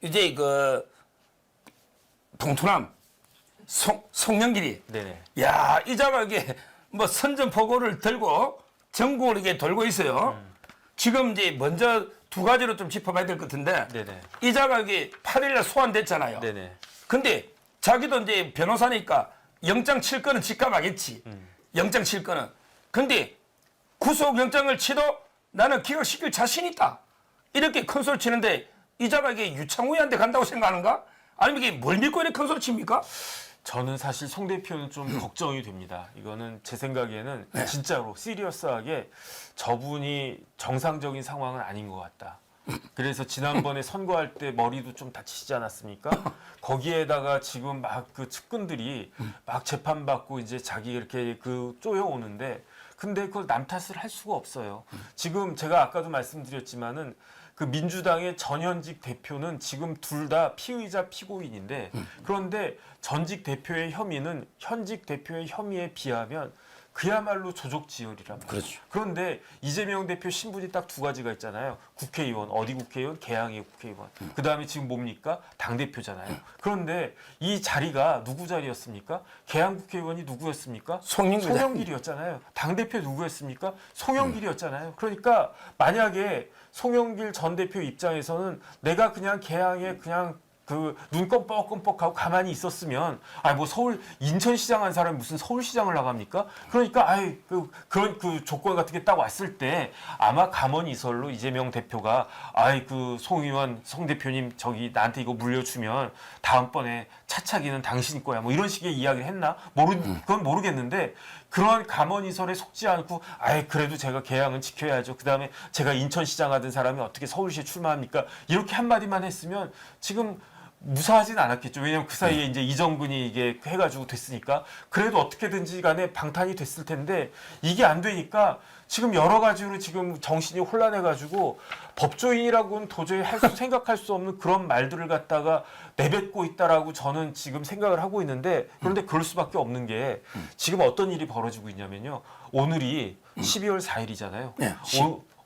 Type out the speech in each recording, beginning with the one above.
이제 그 동투남 송영길이 네네. 야 이자가 이게 뭐 선전포고를 들고 전국을 이게 돌고 있어요. 지금 이제 먼저 두 가지로 좀 짚어봐야 될 것 같은데 네네. 이자가 이게 8일날 소환됐잖아요. 네네. 근데 자기도 이제 변호사니까 영장 칠 거는 직감하겠지. 영장 칠 거는. 근데 구속영장을 치도 나는 기각시킬 자신 있다. 이렇게 큰 소리 치는데 이자가 이게 유창우한테 간다고 생각하는가? 아니면 이게 뭘 믿고 이렇게 큰 소리 칩니까? 저는 사실 송 대표는 좀 걱정이 됩니다. 이거는 제 생각에는 네. 진짜로 시리어스하게 저분이 정상적인 상황은 아닌 것 같다. 그래서 지난번에 선거할 때 머리도 좀 다치시지 않았습니까? 거기에다가 지금 막 그 측근들이 막 재판받고 이제 자기 이렇게 그 쪼여오는데 근데 그걸 남 탓을 할 수가 없어요. 지금 제가 아까도 말씀드렸지만은 그 민주당의 전현직 대표는 지금 둘 다 피의자 피고인인데 그런데 전직 대표의 혐의는 현직 대표의 혐의에 비하면 그야말로 조족지혈이란 말이에요. 그렇죠. 그런데 이재명 대표 신분이 딱 두 가지가 있잖아요. 국회의원, 어디 국회의원? 개항의 국회의원. 그다음에 지금 뭡니까? 당대표잖아요. 그런데 이 자리가 누구 자리였습니까? 개항 국회의원이 누구였습니까? 송영길이었잖아요. 당대표 누구였습니까? 송영길이었잖아요. 그러니까 만약에 송영길 전 대표 입장에서는 내가 그냥 개항에 그냥 그 눈 껌뻑껌뻑하고 가만히 있었으면 뭐 서울 인천시장 한 사람이 무슨 서울시장을 나갑니까? 그러니까 그런 그 조건 같은 게 딱 왔을 때 아마 가만히설로 이재명 대표가 그 송 의원 송 대표님 저기 나한테 이거 물려주면 다음번에 차차기는 당신 거야 뭐 이런 식의 이야기를 했나? 그건 모르겠는데 그런 감언이설에 속지 않고 그래도 제가 계약은 지켜야죠. 그다음에 제가 인천시장 하던 사람이 어떻게 서울시에 출마합니까? 이렇게 한마디만 했으면 지금 무사하진 않았겠죠. 왜냐하면 그 사이에 이제 이정근이 이게 해가지고 됐으니까 그래도 어떻게든지 간에 방탄이 됐을 텐데 이게 안 되니까 지금 여러 가지로 지금 정신이 혼란해가지고 법조인이라고는 도저히 생각할 수 없는 그런 말들을 갖다가 내뱉고 있다라고 저는 지금 생각을 하고 있는데 그런데 그럴 수밖에 없는 게 지금 어떤 일이 벌어지고 있냐면요. 오늘이 12월 4일이잖아요. 네,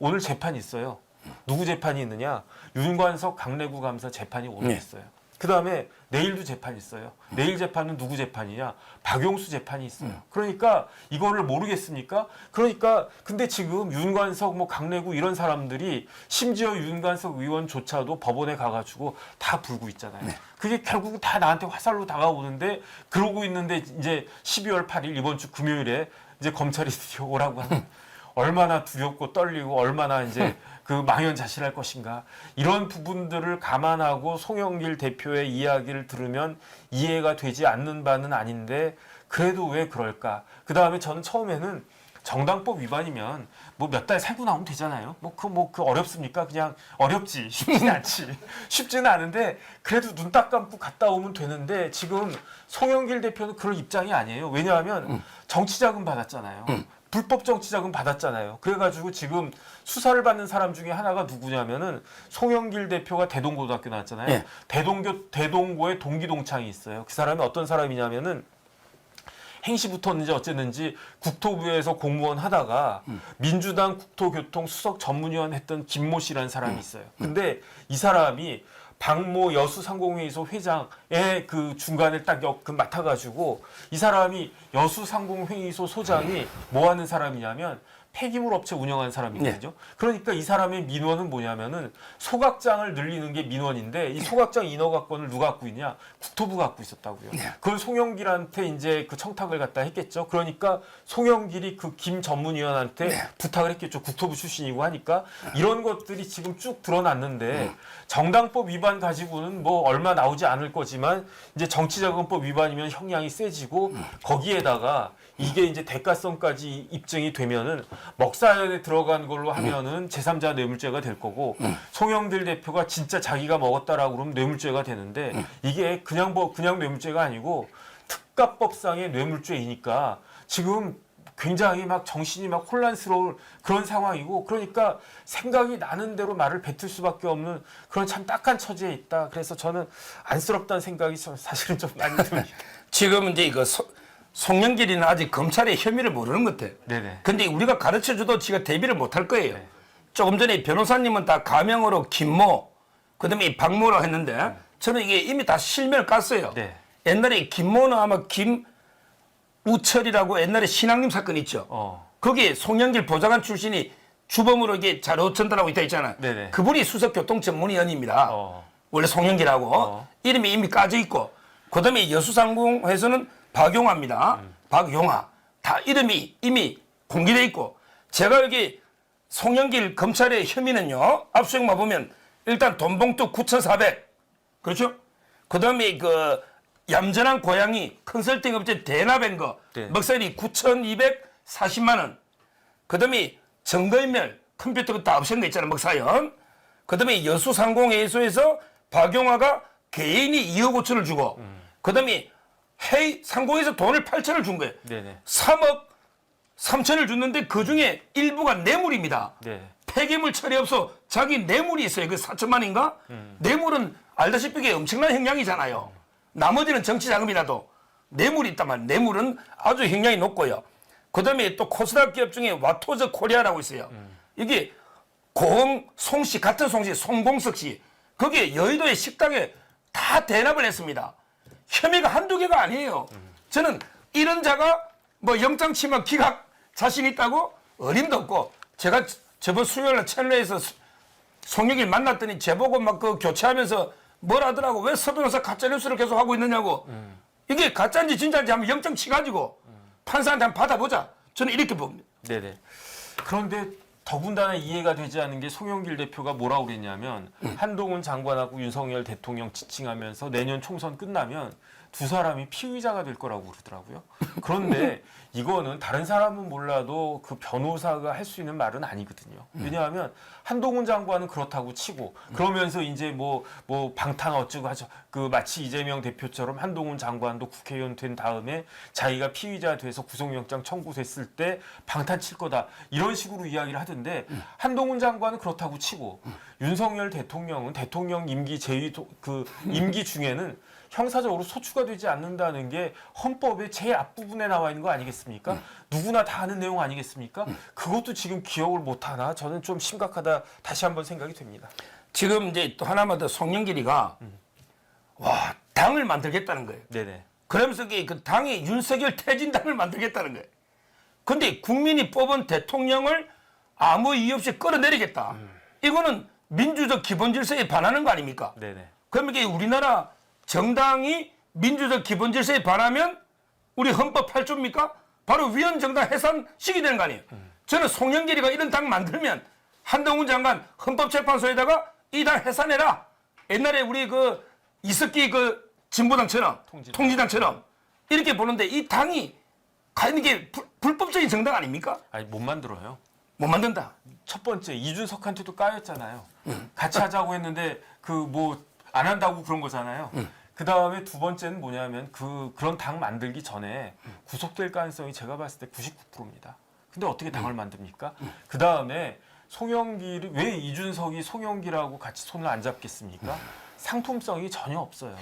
오늘 재판이 있어요. 누구 재판이 있느냐? 윤관석 강내구 감사 재판이 오늘 있어요. 그다음에 내일도 재판이 있어요. 내일 재판은 누구 재판이냐? 박용수 재판이 있어요. 그러니까 이거를 모르겠습니까? 그러니까 근데 지금 윤관석 뭐 강내구 이런 사람들이 심지어 윤관석 의원조차도 법원에 가가지고 다 불고 있잖아요. 그게 결국 다 나한테 화살로 다가오는데 그러고 있는데 이제 12월 8일 이번 주 금요일에 이제 검찰이 드디어 오라고 하는 얼마나 두렵고 떨리고 얼마나 이제 그 망연자실할 것인가 이런 부분들을 감안하고 송영길 대표의 이야기를 들으면 이해가 되지 않는 바는 아닌데 그래도 왜 그럴까? 그 다음에 저는 처음에는 정당법 위반이면 뭐 몇 달 살고 나오면 되잖아요. 그 어렵습니까? 그냥 어렵지 쉽지는 않지 쉽지는 않은데 그래도 눈 딱 감고 갔다 오면 되는데 지금 송영길 대표는 그런 입장이 아니에요. 왜냐하면 정치자금 받았잖아요. 불법 정치자금 받았잖아요. 그래가지고 지금 수사를 받는 사람 중에 하나가 누구냐면은 송영길 대표가 대동고등학교 나왔잖아요. 네. 대동고에 동기동창이 있어요. 그 사람이 어떤 사람이냐면은 행시부터는지 어쨌는지 국토부에서 공무원 하다가 민주당 국토교통 수석 전문위원 했던 김모 씨라는 사람이 있어요. 근데 이 사람이 박모 여수상공회의소 회장의 그 중간에 딱 맡아가지고 이 사람이 여수상공회의소 소장이 뭐 하는 사람이냐면 폐기물 업체 운영하는 사람이거든요. 그러니까 이 사람의 민원은 뭐냐면은 소각장을 늘리는 게 민원인데 이 소각장 인허가권을 누가 갖고 있냐? 국토부가 갖고 있었다고요. 그걸 송영길한테 이제 그 청탁을 갖다 했겠죠. 그러니까 송영길이 그 김 전문위원한테 부탁을 했겠죠. 국토부 출신이고 하니까 이런 것들이 지금 쭉 드러났는데 정당법 위반 가지고는 뭐 얼마 나오지 않을 거지만 이제 정치자금법 위반이면 형량이 세지고 거기에다가 이게 이제 대가성까지 입증이 되면은 먹사연에 들어간 걸로 하면은 제3자 뇌물죄가 될 거고 송영길 대표가 진짜 자기가 먹었다라고 그러면 뇌물죄가 되는데 이게 그냥 뇌물죄가 아니고 특가법상의 뇌물죄이니까 지금 굉장히 막 정신이 막 혼란스러울 그런 상황이고 그러니까 생각이 나는 대로 말을 뱉을 수밖에 없는 그런 참 딱한 처지에 있다. 그래서 저는 안쓰럽다는 생각이 사실은 좀 많이 듭니다. 지금 이제 이거 송영길이는 아직 검찰의 혐의를 모르는 것 같아요. 네네. 근데 우리가 가르쳐줘도 지가 대비를 못할 거예요. 네. 조금 전에 변호사님은 다 가명으로 김모, 그다음에 이 박모라고 했는데 저는 이게 이미 다 실명을 깠어요. 네. 옛날에 김모는 아마 김우철이라고 옛날에 신앙님 사건 있죠. 거기에 송영길 보좌관 출신이 주범으로 이게 자료 전달하고 있다 했잖아요. 네네. 그분이 수석교통전문위원입니다. 원래 송영길하고 이름이 이미 까져 있고 그다음에 여수상공에서는 박용화입니다. 박용화 다 이름이 이미 공개돼 있고 제가 여기 송영길 검찰의 혐의는요. 압수수색만 보면 일단 돈봉투 9,400 그렇죠? 그다음에 그 얌전한 고양이 컨설팅 업체 대납한 거 네. 먹살이 9,240만 원. 그다음에 정거인멸 컴퓨터 다 없앤 거 있잖아요. 먹사연. 그다음에 여수상공회의소에서 박용화가 개인이 2억 5천을 주고 그다음에 해이 상공에서 돈을 8천을 준 거예요. 네네. 3억 3천을 줬는데 그중에 일부가 뇌물입니다. 네. 폐기물 처리업소 자기 뇌물이 있어요. 그 4천만인가? 뇌물은 알다시피 이게 엄청난 형량이잖아요. 나머지는 정치 자금이라도 뇌물이 있단 말이에요. 뇌물은 아주 형량이 높고요. 그다음에 또 코스닥 기업 중에 와토저 코리아라고 있어요. 이게 송씨 같은 송씨 송공석 씨 거기에 여의도의 식당에 다 대납을 했습니다. 혐의가 한두 개가 아니에요. 저는 이런 자가 뭐 영장 취마 기각 자신 있다고 어림도 없고 제가 저번 수요일날 채널에서 송영길 만났더니 제보고 막 그 교체하면서 뭘 하더라고 왜 서변호사 가짜뉴스를 계속 하고 있느냐고 이게 가짜인지 진짜인지 한번 영장 치가지고 판사한테 한번 받아보자. 저는 이렇게 봅니다. 네네. 그런데 더군다나 이해가 되지 않는 게 송영길 대표가 뭐라고 그랬냐면 한동훈 장관하고 윤석열 대통령 지칭하면서 내년 총선 끝나면 두 사람이 피의자가 될 거라고 그러더라고요. 그런데 이거는 다른 사람은 몰라도 그 변호사가 할 수 있는 말은 아니거든요. 왜냐하면 한동훈 장관은 그렇다고 치고 그러면서 이제 뭐 방탄 어쩌고 하죠. 그 마치 이재명 대표처럼 한동훈 장관도 국회의원 된 다음에 자기가 피의자 돼서 구속영장 청구됐을 때 방탄 칠 거다. 이런 식으로 이야기를 하던데 한동훈 장관은 그렇다고 치고 윤석열 대통령은 대통령 임기 임기 중에는 형사적으로 소추가 되지 않는다는 게 헌법의 제일 앞부분에 나와 있는 거 아니겠습니까? 누구나 다 아는 내용 아니겠습니까? 그것도 지금 기억을 못하나? 저는 좀 심각하다 다시 한번 생각이 됩니다. 지금 이제 또 하나만 더 송영길이가 와 당을 만들겠다는 거예요. 네네. 그러면서 그 당이 윤석열 퇴진당을 만들겠다는 거예요. 근데 국민이 뽑은 대통령을 아무 이유 없이 끌어내리겠다. 이거는 민주적 기본 질서에 반하는 거 아닙니까? 네네. 그러면 이게 우리나라 정당이 민주적 기본 질서에 반하면 우리 헌법 8조입니까? 바로 위헌정당 해산식이 되는 거 아니에요. 저는 송영길이가 이런 당 만들면 한동훈 장관 헌법재판소에다가 이 당 해산해라. 옛날에 우리 그 이석기 그 진보당처럼 통지당처럼 이렇게 보는데 이 당이 과연 이게 불법적인 정당 아닙니까? 아니 못 만들어요. 못 만든다. 첫 번째 이준석한테도 까였잖아요. 같이 하자고 했는데 안 한다고 그런 거잖아요. 그 다음에 두 번째는 뭐냐면 그런 당 만들기 전에 구속될 가능성이 제가 봤을 때 99%입니다. 근데 어떻게 당을 만듭니까? 그 다음에 송영길이 왜 이준석이 송영길하고 같이 손을 안 잡겠습니까? 상품성이 전혀 없어요.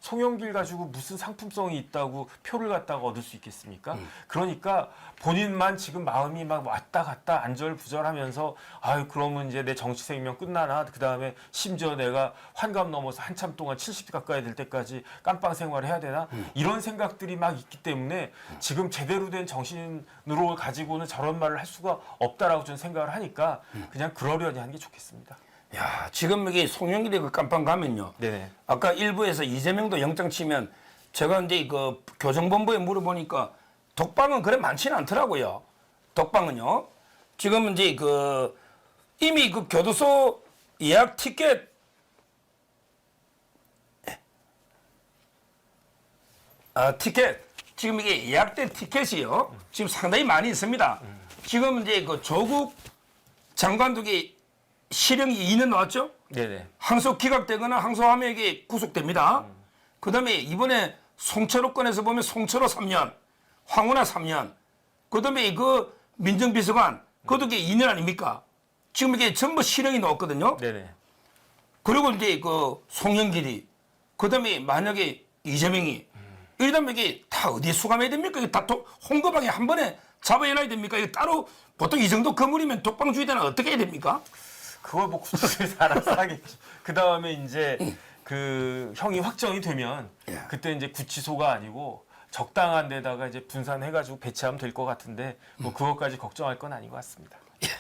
송영길 가지고 무슨 상품성이 있다고 표를 갖다가 얻을 수 있겠습니까? 그러니까 본인만 지금 마음이 막 왔다 갔다 안절부절하면서 아유 그러면 이제 내 정치 생명 끝나나? 그 다음에 심지어 내가 환갑 넘어서 한참 동안 70 가까이 될 때까지 깜빵 생활을 해야 되나? 이런 생각들이 막 있기 때문에 지금 제대로 된 정신으로 가지고는 저런 말을 할 수가 없다라고 저는 생각을 하니까 그냥 그러려니 하는 게 좋겠습니다. 야, 지금 여기 송영길이 그 깜빵 가면요. 네네. 아까 일부에서 이재명도 영장 치면 제가 이제 그 교정본부에 물어보니까 독방은 그래 많지는 않더라고요. 독방은요. 지금 이제 이미 그 교도소 예약 티켓 지금 이게 예약된 티켓이요. 지금 상당히 많이 있습니다. 지금 이제 그 조국 장관도 실형이 2년 나왔죠? 네네. 항소 기각되거나 항소하면 이게 구속됩니다. 그 다음에 이번에 송철호 건에서 보면 송철호 3년, 황운하 3년, 그 다음에 그 민정비서관, 그것도 이게 2년 아닙니까? 지금 이게 전부 실형이 나왔거든요. 네네. 그리고 이제 그 송영길이, 그 다음에 만약에 이재명이, 이러면 이게 다 어디에 수감해야 됩니까? 이게 다 홍거방에 한 번에 잡아내야 됩니까? 이거 따로 보통 이 정도 건물이면 독방주의대는 어떻게 해야 됩니까? 그걸 뭐 구속에서 알아서 하겠죠. 그 다음에 이제 그 형이 확정이 되면 예. 그때 이제 구치소가 아니고 적당한 데다가 이제 분산해가지고 배치하면 될 것 같은데 뭐 그것까지 걱정할 건 아닌 것 같습니다.